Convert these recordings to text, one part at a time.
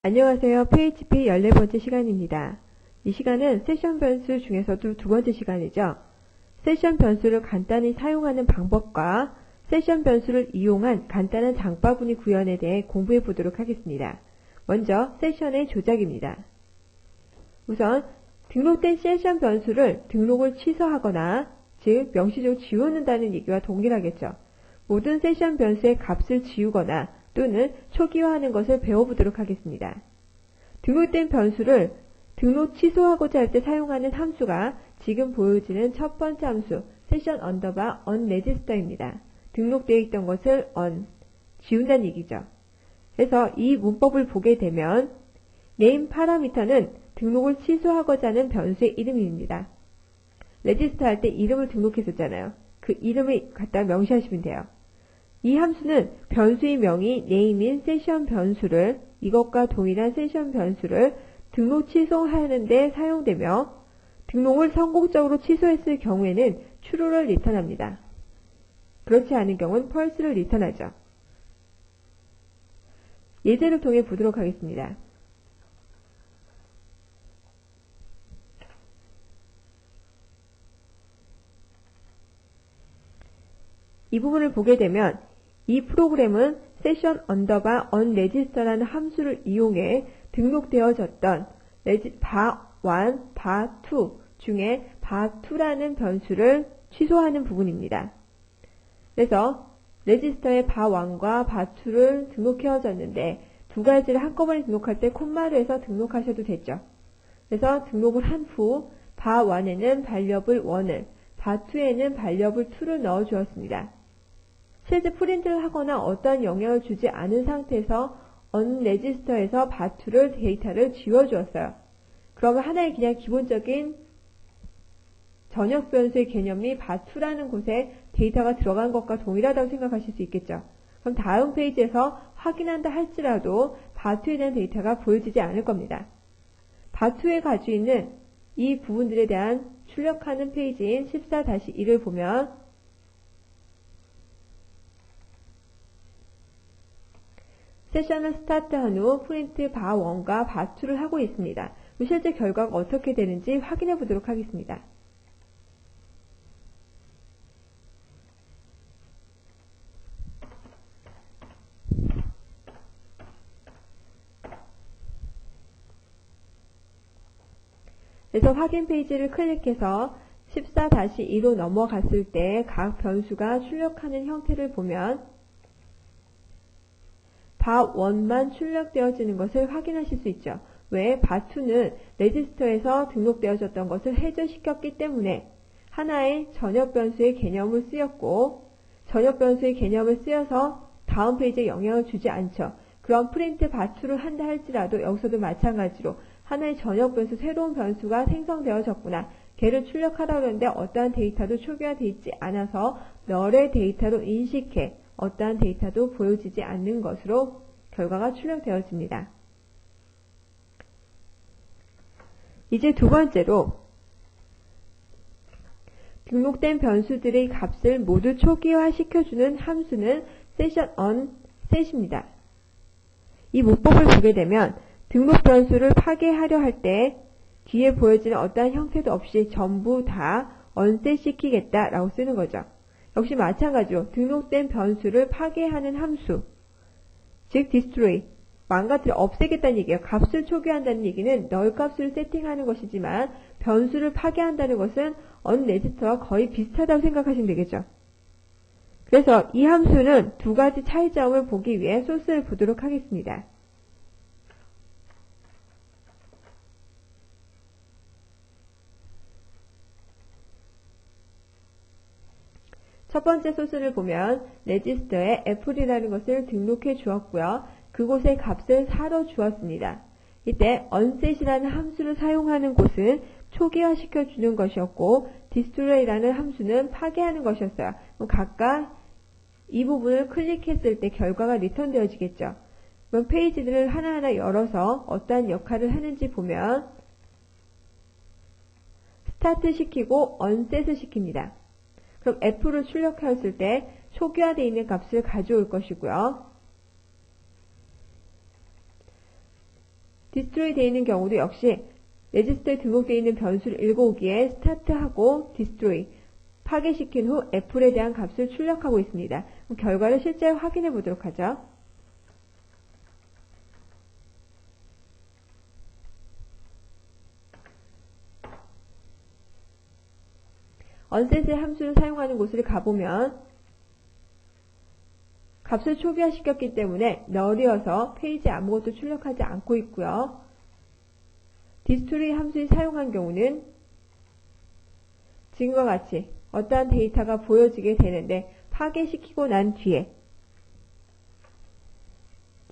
안녕하세요. PHP 14번째 시간입니다. 이 시간은 세션 변수 중에서도 두 번째 시간이죠. 세션 변수를 간단히 사용하는 방법과 세션 변수를 이용한 간단한 장바구니 구현에 대해 공부해 보도록 하겠습니다. 먼저 세션의 조작입니다. 우선 등록된 세션 변수를 등록을 취소하거나 즉 명시적으로 지우는다는 얘기와 동일하겠죠. 모든 세션 변수의 값을 지우거나 또는 초기화하는 것을 배워보도록 하겠습니다. 등록된 변수를 등록 취소하고자 할 때 사용하는 함수가 지금 보여지는 첫 번째 함수 session underbar unregister입니다. 등록되어 있던 것을 지운다는 얘기죠. 그래서 이 문법을 보게 되면 name 파라미터는 등록을 취소하고자 하는 변수의 이름입니다. register 할 때 이름을 등록했었잖아요. 그 이름을 갖다 명시하시면 돼요. 이 함수는 변수의 명이 name인 세션 변수를 이것과 동일한 세션 변수를 등록 취소하는데 사용되며 등록을 성공적으로 취소했을 경우에는 true를 리턴합니다. 그렇지 않은 경우는 false를 리턴하죠. 예제를 통해 보도록 하겠습니다. 이 부분을 보게 되면 이 프로그램은 session underbar unregister라는 함수를 이용해 등록되어졌던 bar1, bar2 중에 bar2라는 변수를 취소하는 부분입니다. 그래서 register에 bar1과 bar2를 등록해졌는데 두 가지를 한꺼번에 등록할 때 콤마를 해서 등록하셔도 되죠. 그래서 등록을 한 후 bar1에는 variable 1을, bar2에는 variable 2를 넣어 주었습니다. 실제 프린트를 하거나 어떠한 영향을 주지 않은 상태에서 unregister에서 bar2를 데이터를 지워주었어요. 그러면 하나의 그냥 기본적인 전역 변수의 개념이 bar2라는 곳에 데이터가 들어간 것과 동일하다고 생각하실 수 있겠죠. 그럼 다음 페이지에서 확인한다 할지라도 bar2에 대한 데이터가 보여지지 않을 겁니다. bar2에 가지고 있는 이 부분들에 대한 출력하는 페이지인 14-1을 보면 세션을 스타트한 후 프린트 bar1과 bar2를 하고 있습니다. 실제 결과가 어떻게 되는지 확인해 보도록 하겠습니다. 그래서 확인 페이지를 클릭해서 14-2로 넘어갔을 때 각 변수가 출력하는 형태를 보면 bar1만 출력되어지는 것을 확인하실 수 있죠. 왜? bar2는 레지스터에서 등록되어졌던 것을 해제시켰기 때문에 하나의 전역 변수의 개념을 쓰였고 전역 변수의 개념을 쓰여서 다음 페이지에 영향을 주지 않죠. 그럼 프린트 bar2를 한다 할지라도 여기서도 마찬가지로 하나의 전역 변수, 새로운 변수가 생성되어졌구나. 걔를 출력하라고 하는데 어떠한 데이터도 초기화되어 있지 않아서 널의 데이터로 인식해 어떠한 데이터도 보여지지 않는 것으로 결과가 출력되어집니다. 이제 두 번째로 등록된 변수들의 값을 모두 초기화 시켜주는 함수는 session onset입니다. 이 문법을 보게 되면 등록 변수를 파괴하려 할 때 뒤에 보여지는 어떠한 형태도 없이 전부 다 onset 시키겠다라고 쓰는 거죠. 역시 마찬가지로 등록된 변수를 파괴하는 함수, 즉 destroy, 망가뜨려 없애겠다는 얘기예요. 값을 초기화한다는 얘기는 null 값을 세팅하는 것이지만 변수를 파괴한다는 것은 unregister와 거의 비슷하다고 생각하시면 되겠죠. 그래서 이 함수는 두 가지 차이점을 보기 위해 소스를 보도록 하겠습니다. 첫 번째 소스를 보면 레지스터에 애플이라는 것을 등록해 주었고요. 그곳의 값을 4로 주었습니다. 이때 onset이라는 함수를 사용하는 곳은 초기화 시켜주는 것이었고 destroy라는 함수는 파괴하는 것이었어요. 각각 이 부분을 클릭했을 때 결과가 리턴되어지겠죠. 그럼 페이지들을 하나하나 열어서 어떠한 역할을 하는지 보면 스타트 시키고 onset을 시킵니다. 그럼 F를 출력하였을 때 초기화되어 있는 값을 가져올 것이고요. destroy 되어 있는 경우도 역시 레지스터에 등록되어 있는 변수를 읽어오기에 start하고 destroy 파괴시킨 후 애플에 대한 값을 출력하고 있습니다. 그럼 결과를 실제 확인해 보도록 하죠. onset의 함수를 사용하는 곳을 가보면 값을 초기화시켰기 때문에 널이어서 페이지에 아무것도 출력하지 않고 있고요. destroy 함수를 사용한 경우는 지금과 같이 어떠한 데이터가 보여지게 되는데 파괴시키고 난 뒤에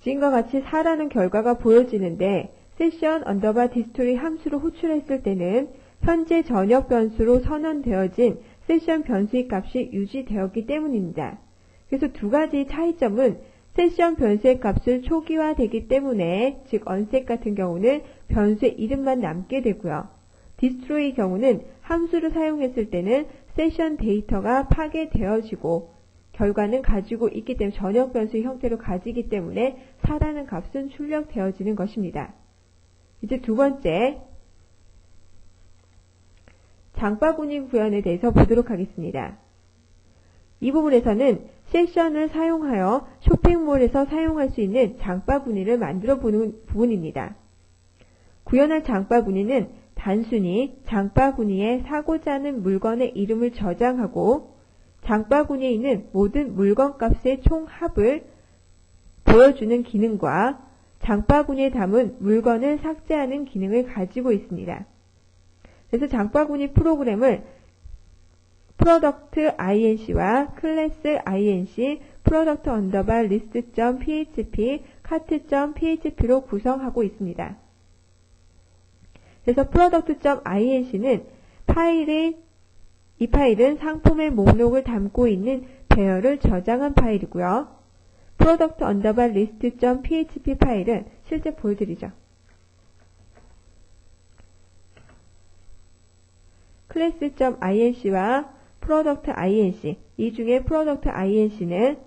지금과 같이 4라는 결과가 보여지는데 session underbar destroy 함수로 호출했을 때는 현재 전역 변수로 선언되어진 세션 변수의 값이 유지되었기 때문입니다. 그래서 두 가지 차이점은 세션 변수의 값을 초기화되기 때문에 즉 onset 같은 경우는 변수의 이름만 남게 되고요. destroy의 경우는 함수를 사용했을 때는 세션 데이터가 파괴되어지고 결과는 가지고 있기 때문에 전역 변수의 형태로 가지기 때문에 4라는 값은 출력되어지는 것입니다. 이제 두 번째 장바구니 구현에 대해서 보도록 하겠습니다. 이 부분에서는 세션을 사용하여 쇼핑몰에서 사용할 수 있는 장바구니를 만들어 보는 부분입니다. 구현할 장바구니는 단순히 장바구니에 사고자 하는 물건의 이름을 저장하고 장바구니에 있는 모든 물건 값의 총합을 보여주는 기능과 장바구니에 담은 물건을 삭제하는 기능을 가지고 있습니다. 그래서 장바구니 프로그램을 product inc와 class inc, product underbar list.php, cart.php로 구성하고 있습니다. 그래서 product.inc는 이 파일은 상품의 목록을 담고 있는 배열을 저장한 파일이고요. product underbar list.php 파일은 실제 보여드리죠. class.inc와 product inc, 이 중에 product inc는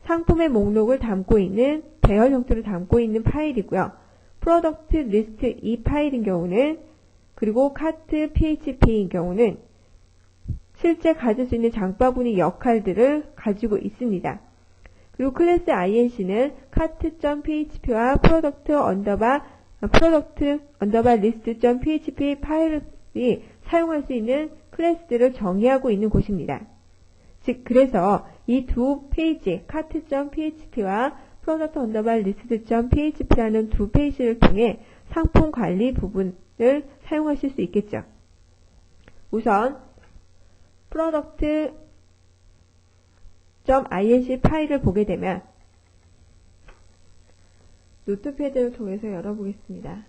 상품의 목록을 담고 있는 배열 형태를 담고 있는 파일이고요. product list 이 파일인 경우는 그리고 cart php인 경우는 실제 가질 수 있는 장바구니 역할들을 가지고 있습니다. 그리고 class inc는 cart.php와 product underbar list.php 파일이 사용할 수 있는 클래스들을 정의하고 있는 곳입니다. 즉 그래서 이 두 페이지 cart.php와 product underbar list.php라는 두 페이지를 통해 상품 관리 부분을 사용하실 수 있겠죠. 우선 product.inc 파일을 보게 되면 노트패드를 통해서 열어보겠습니다.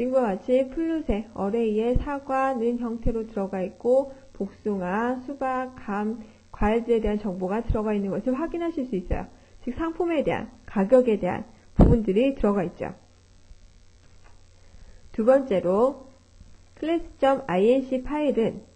지금과 같이 플룻의 어레이에 사과는 형태로 들어가 있고 복숭아, 수박, 감, 과일들에 대한 정보가 들어가 있는 것을 확인하실 수 있어요. 즉 상품에 대한, 가격에 대한 부분들이 들어가 있죠. 두 번째로 class.inc 파일은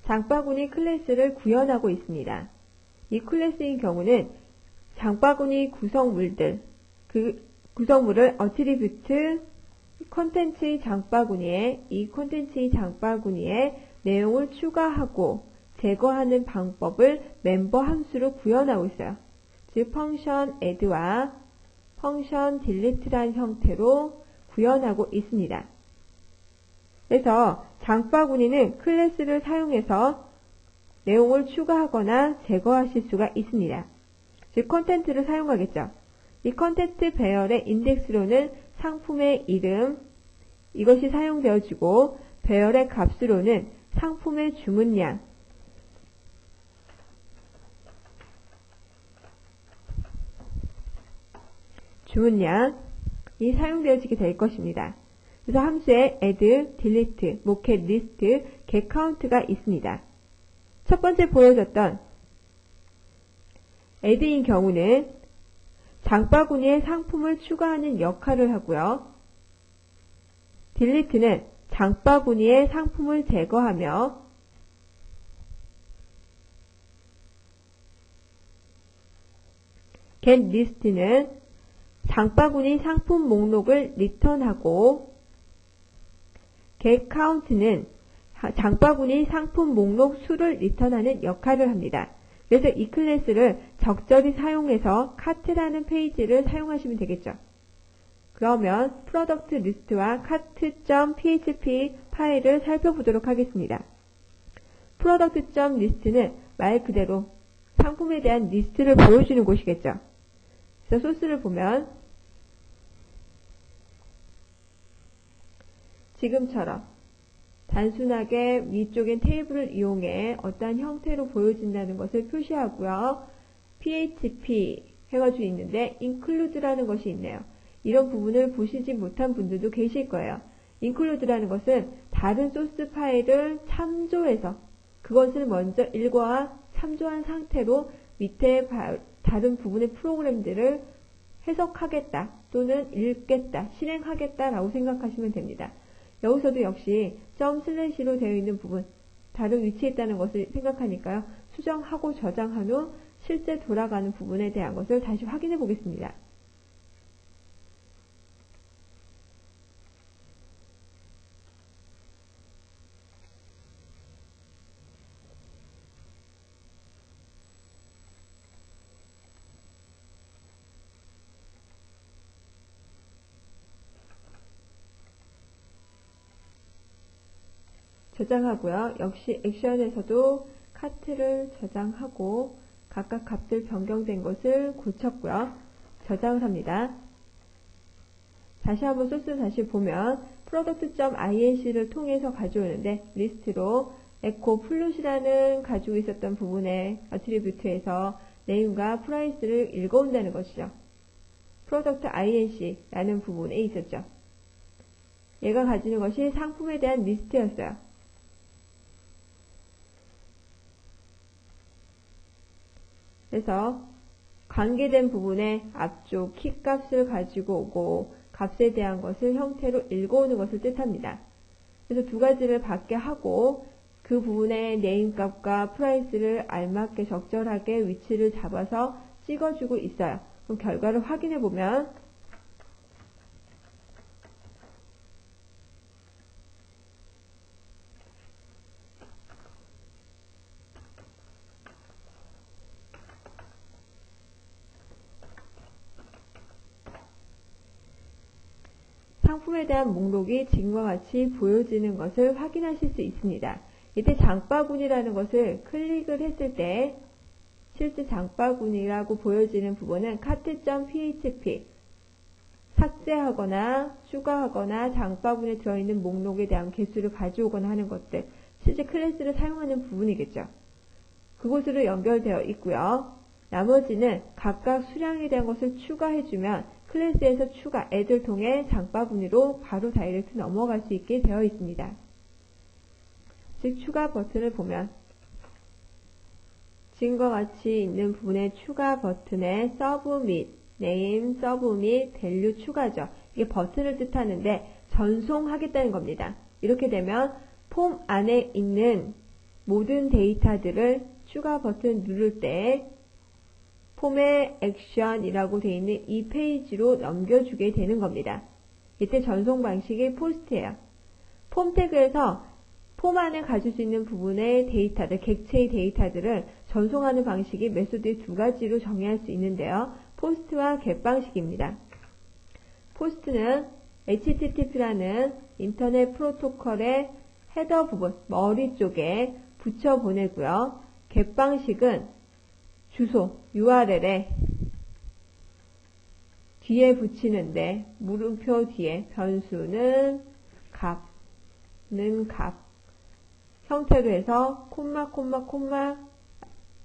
장바구니 클래스를 구현하고 있습니다. 이 클래스인 경우는 장바구니 구성물들, 그 구성물을 어트리뷰트 콘텐츠의 장바구니에 이 콘텐츠의 장바구니에 내용을 추가하고 제거하는 방법을 멤버 함수로 구현하고 있어요. 즉 펑션 add와 펑션 delete라는 형태로 구현하고 있습니다. 그래서 장바구니는 클래스를 사용해서 내용을 추가하거나 제거하실 수가 있습니다. 즉 컨텐츠를 사용하겠죠. 이 컨텐츠 배열의 인덱스로는 상품의 이름, 이것이 사용되어지고 배열의 값으로는 상품의 주문량, 주문량이 사용되어지게 될 것입니다. 그래서 함수에 add, delete, mocket, list, get count가 있습니다. 첫 번째 보여줬던 add인 경우는 장바구니에 상품을 추가하는 역할을 하고요. delete는 장바구니의 상품을 제거하며 get list는 장바구니 상품 목록을 리턴하고 get count는 장바구니 상품 목록 수를 리턴하는 역할을 합니다. 그래서 이 클래스를 적절히 사용해서 카트라는 페이지를 사용하시면 되겠죠. 그러면 프로덕트 리스트와 cart.php 파일을 살펴보도록 하겠습니다. 프로덕트.리스트는 말 그대로 상품에 대한 리스트를 보여주는 곳이겠죠. 그래서 소스를 보면 지금처럼 단순하게 위쪽엔 테이블을 이용해 어떠한 형태로 보여진다는 것을 표시하고요. php 해가지고 있는데 include라는 것이 있네요. 이런 부분을 보시지 못한 분들도 계실 거예요. include라는 것은 다른 소스 파일을 참조해서 그것을 먼저 읽어와 참조한 상태로 밑에 다른 부분의 프로그램들을 해석하겠다 또는 읽겠다, 실행하겠다라고 생각하시면 됩니다. 여기서도 역시 점/로 되어 있는 부분, 다른 위치에 있다는 것을 생각하니까요. 수정하고 저장한 후 실제 돌아가는 부분에 대한 것을 다시 확인해 보겠습니다. 저장하고요. 역시 액션에서도 카트를 저장하고 각각 값들 변경된 것을 고쳤고요. 저장을 합니다. 다시 한번 소스 다시 보면 product.inc를 통해서 가져오는데 리스트로 echo 플롯이라는 가지고 있었던 부분의 어트리뷰트에서 name과 price를 읽어온다는 것이죠. product.inc라는 부분에 있었죠. 얘가 가지는 것이 상품에 대한 리스트였어요. 그래서 관계된 부분에 앞쪽 키 값을 가지고 오고 값에 대한 것을 형태로 읽어오는 것을 뜻합니다. 그래서 두 가지를 받게 하고 그 부분의 네임 값과 프라이스를 알맞게 적절하게 위치를 잡아서 찍어주고 있어요. 그럼 결과를 확인해 보면 상품에 대한 목록이 지금과 같이 보여지는 것을 확인하실 수 있습니다. 이때 장바구니라는 것을 클릭을 했을 때 실제 장바구니라고 보여지는 부분은 cart.php 삭제하거나 추가하거나 장바구니에 들어있는 목록에 대한 개수를 가져오거나 하는 것들, 실제 클래스를 사용하는 부분이겠죠. 그곳으로 연결되어 있고요. 나머지는 각각 수량에 대한 것을 추가해주면 클래스에서 추가, add를 통해 장바구니로 바로 다이렉트 넘어갈 수 있게 되어 있습니다. 즉 추가 버튼을 보면 지금과 같이 있는 부분의 추가 버튼에 submit, name, submit, value 추가죠. 이게 버튼을 뜻하는데 전송하겠다는 겁니다. 이렇게 되면 폼 안에 있는 모든 데이터들을 추가 버튼 누를 때 폼의 액션이라고 되어 있는 이 페이지로 넘겨주게 되는 겁니다. 이때 전송 방식이 포스트예요. 폼 태그에서 폼 안에 가질 수 있는 부분의 데이터들, 객체의 데이터들을 전송하는 방식이 메소드의 두 가지로 정의할 수 있는데요. 포스트와 겟 방식입니다. 포스트는 HTTP라는 인터넷 프로토콜의 헤더 부분, 머리 쪽에 붙여 보내고요. 겟 방식은 주소, URL에 뒤에 붙이는데 물음표 뒤에 변수는 값 형태로 해서 콤마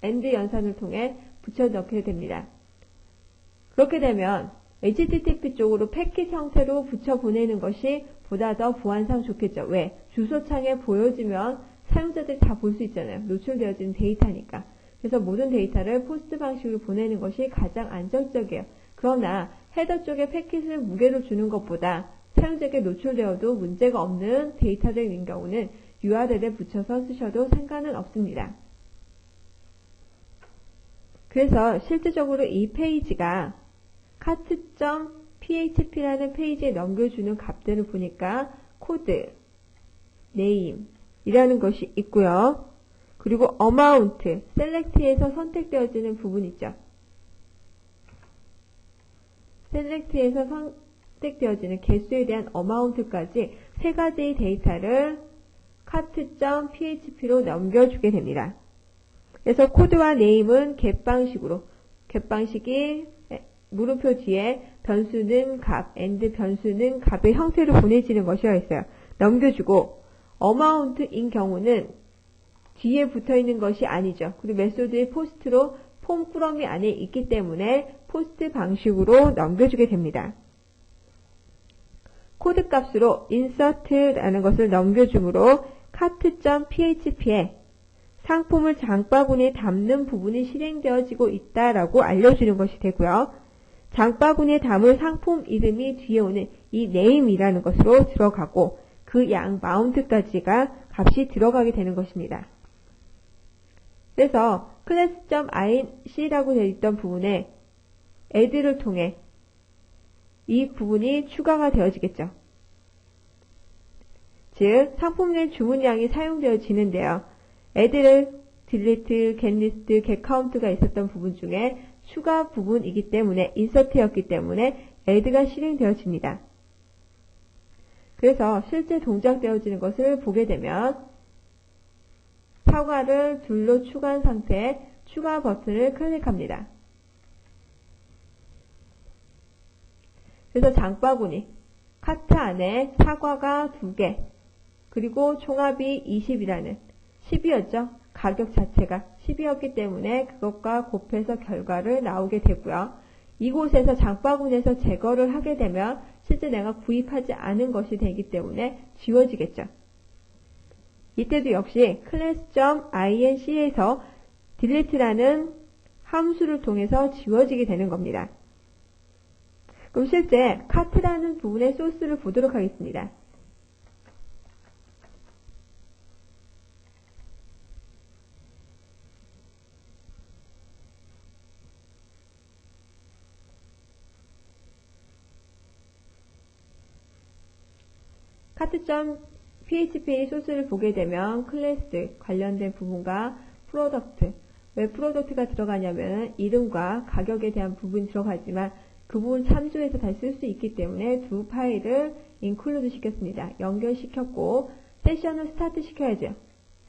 AND 연산을 통해 붙여 넣게 됩니다. 그렇게 되면 HTTP 쪽으로 패킷 형태로 붙여 보내는 것이 보다 더 보안상 좋겠죠. 왜? 주소창에 보여지면 사용자들이 다 볼 수 있잖아요. 노출되어진 데이터니까. 그래서 모든 데이터를 포스트 방식으로 보내는 것이 가장 안정적이에요. 그러나 헤더 쪽에 패킷을 무게로 주는 것보다 사용자에게 노출되어도 문제가 없는 데이터들인 경우는 URL에 붙여서 쓰셔도 상관은 없습니다. 그래서 실질적으로 이 페이지가 cart.php라는 페이지에 넘겨주는 값들을 보니까 코드, 네임 이라는 것이 있고요. 그리고 amount, select에서 선택되어지는 부분 있죠. select에서 선택되어지는 개수에 대한 amount까지 세 가지의 데이터를 cart.php로 넘겨주게 됩니다. 그래서 코드와 네임은 겟방식이 물음표 뒤에 변수는 값, and 변수는 값의 형태로 보내지는 것이었어요. 넘겨주고 amount인 경우는 뒤에 붙어있는 것이 아니죠. 그리고 메소드의 포스트로 폼 꾸러미 안에 있기 때문에 포스트 방식으로 넘겨주게 됩니다. 코드 값으로 insert라는 것을 넘겨주므로 cart.php에 상품을 장바구니에 담는 부분이 실행되어지고 있다라고 알려주는 것이 되고요. 장바구니에 담을 상품 이름이 뒤에 오는 이 name이라는 것으로 들어가고 그 양 mount까지가 값이 들어가게 되는 것입니다. 그래서 class.inc라고 되어 있던 부분에 add를 통해 이 부분이 추가가 되어지겠죠. 즉 상품 내 주문량이 사용되어지는데요. add를 delete, getList, getCount가 있었던 부분 중에 추가 부분이기 때문에 insert였기 때문에 add가 실행되어집니다. 그래서 실제 동작되어지는 것을 보게 되면 사과를 둘로 추가한 상태에 추가 버튼을 클릭합니다. 그래서 장바구니, 카트 안에 사과가 2개, 그리고 총합이 20이라는 10이었죠. 가격 자체가 10이었기 때문에 그것과 곱해서 결과를 나오게 되고요. 이곳에서 장바구니에서 제거를 하게 되면 실제 내가 구입하지 않은 것이 되기 때문에 지워지겠죠. 이때도 역시 class.inc에서 delete라는 함수를 통해서 지워지게 되는 겁니다. 그럼 실제 카트라는 부분의 소스를 보도록 하겠습니다. cart.php의 소스를 보게 되면 클래스 관련된 부분과 프로덕트, 왜 프로덕트가 들어가냐면 이름과 가격에 대한 부분이 들어가지만 그 부분 참조해서 다시 쓸 수 있기 때문에 두 파일을 인클루드 시켰습니다. 연결시켰고 세션을 스타트 시켜야죠.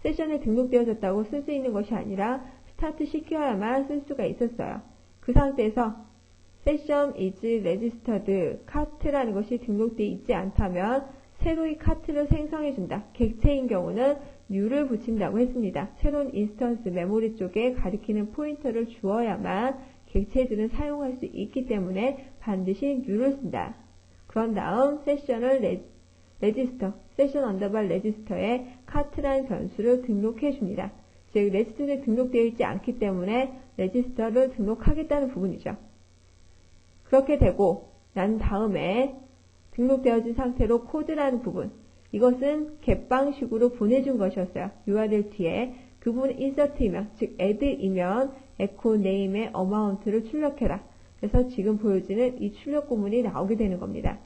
세션에 등록되어졌다고 쓸 수 있는 것이 아니라 스타트 시켜야만 쓸 수가 있었어요. 그 상태에서 세션 is registered 카트라는 것이 등록되어 있지 않다면 새로이 카트를 생성해준다. 객체인 경우는 new를 붙인다고 했습니다. 새로운 인스턴스 메모리 쪽에 가리키는 포인터를 주어야만 객체들은 사용할 수 있기 때문에 반드시 new를 쓴다. 그런 다음 세션을 레지스터, 세션 언더바 레지스터에 카트라는 변수를 등록해 줍니다. 즉 레지스터에 등록되어 있지 않기 때문에 레지스터를 등록하겠다는 부분이죠. 그렇게 되고 난 다음에 등록되어진 상태로 코드라는 부분, 이것은 겟방식으로 보내준 것이었어요. URL 뒤에 그 부분은 insert이면, 즉 add이면 echo name의 amount를 출력해라. 그래서 지금 보여지는 이 출력 구문이 나오게 되는 겁니다.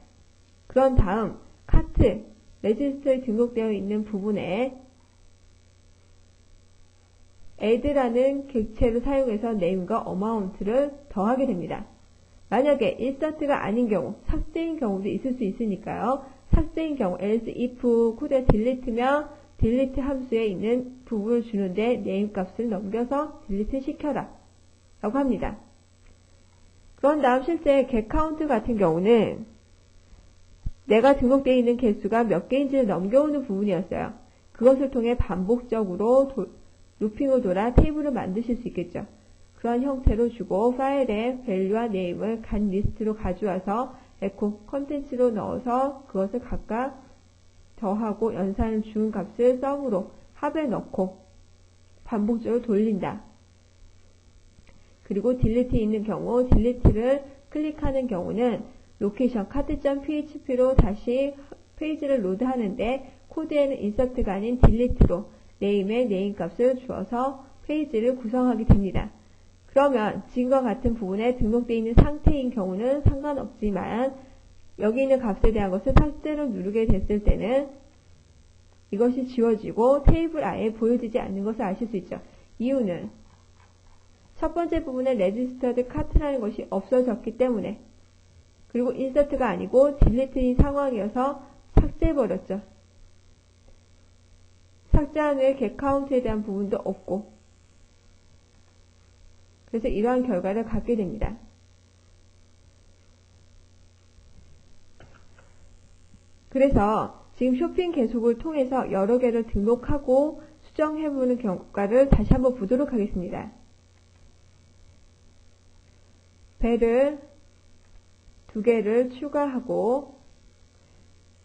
그런 다음 카트, 레지스터에 등록되어 있는 부분에 add라는 객체를 사용해서 name과 amount를 더하게 됩니다. 만약에 insert가 아닌 경우, 삭제인 경우도 있을 수 있으니까요. 삭제인 경우, else if 코드에 delete면 delete 함수에 있는 부분을 주는데 name 값을 넘겨서 delete 시켜라 라고 합니다. 그런 다음 실제 getCount 같은 경우는 내가 등록되어 있는 개수가 몇 개인지를 넘겨오는 부분이었어요. 그것을 통해 반복적으로 루핑을 돌아 테이블을 만드실 수 있겠죠. 그런 형태로 주고 파일에 value와 name을 간 리스트로 가져와서 echo 컨텐츠로 넣어서 그것을 각각 더하고 연산을 주는 값을 sum으로 합에 넣고 반복적으로 돌린다. 그리고 delete에 있는 경우 delete를 클릭하는 경우는 로케이션 카드.php로 다시 페이지를 로드하는데 코드에는 인서트가 아닌 딜리트로 네임에 네임 값을 주어서 페이지를 구성하게 됩니다. 그러면 지금과 같은 부분에 등록되어 있는 상태인 경우는 상관없지만 여기 있는 값에 대한 것을 삭제로 누르게 됐을 때는 이것이 지워지고 테이블 아예 보여지지 않는 것을 아실 수 있죠. 이유는 첫 번째 부분에 registered cart라는 것이 없어졌기 때문에, 그리고 인서트가 아니고 딜리트인 상황이어서 삭제해버렸죠. 삭제한 후에 get count에 대한 부분도 없고, 그래서 이러한 결과를 갖게 됩니다. 그래서 지금 쇼핑 계속을 통해서 여러 개를 등록하고 수정해보는 결과를 다시 한번 보도록 하겠습니다. 배를 2개를 추가하고,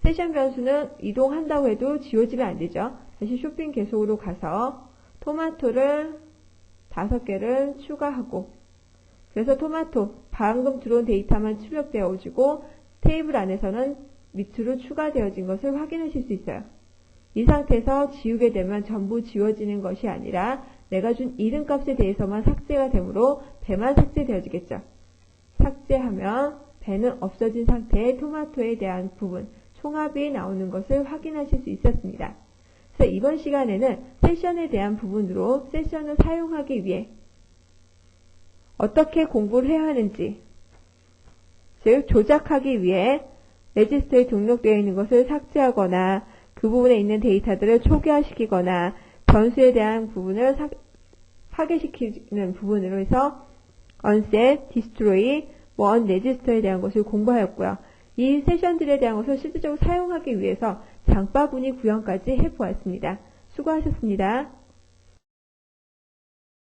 세션 변수는 이동한다고 해도 지워지면 안 되죠. 다시 쇼핑 계속으로 가서 토마토를 5개를 추가하고, 그래서 토마토 방금 들어온 데이터만 출력되어지고 테이블 안에서는 밑으로 추가되어진 것을 확인하실 수 있어요. 이 상태에서 지우게 되면 전부 지워지는 것이 아니라 내가 준 이름값에 대해서만 삭제가 되므로 배만 삭제되어지겠죠. 삭제하면 배는 없어진 상태의 토마토에 대한 부분, 총합이 나오는 것을 확인하실 수 있었습니다. 그래서 이번 시간에는 세션에 대한 부분으로 세션을 사용하기 위해 어떻게 공부를 해야 하는지, 즉 조작하기 위해 레지스터에 등록되어 있는 것을 삭제하거나 그 부분에 있는 데이터들을 초기화시키거나 변수에 대한 부분을 파괴시키는 부분으로 해서 unset, destroy, unregister에 대한 것을 공부하였고요. 이 세션들에 대한 것을 실질적으로 사용하기 위해서 장바구니 구현까지 해보았습니다. 수고하셨습니다.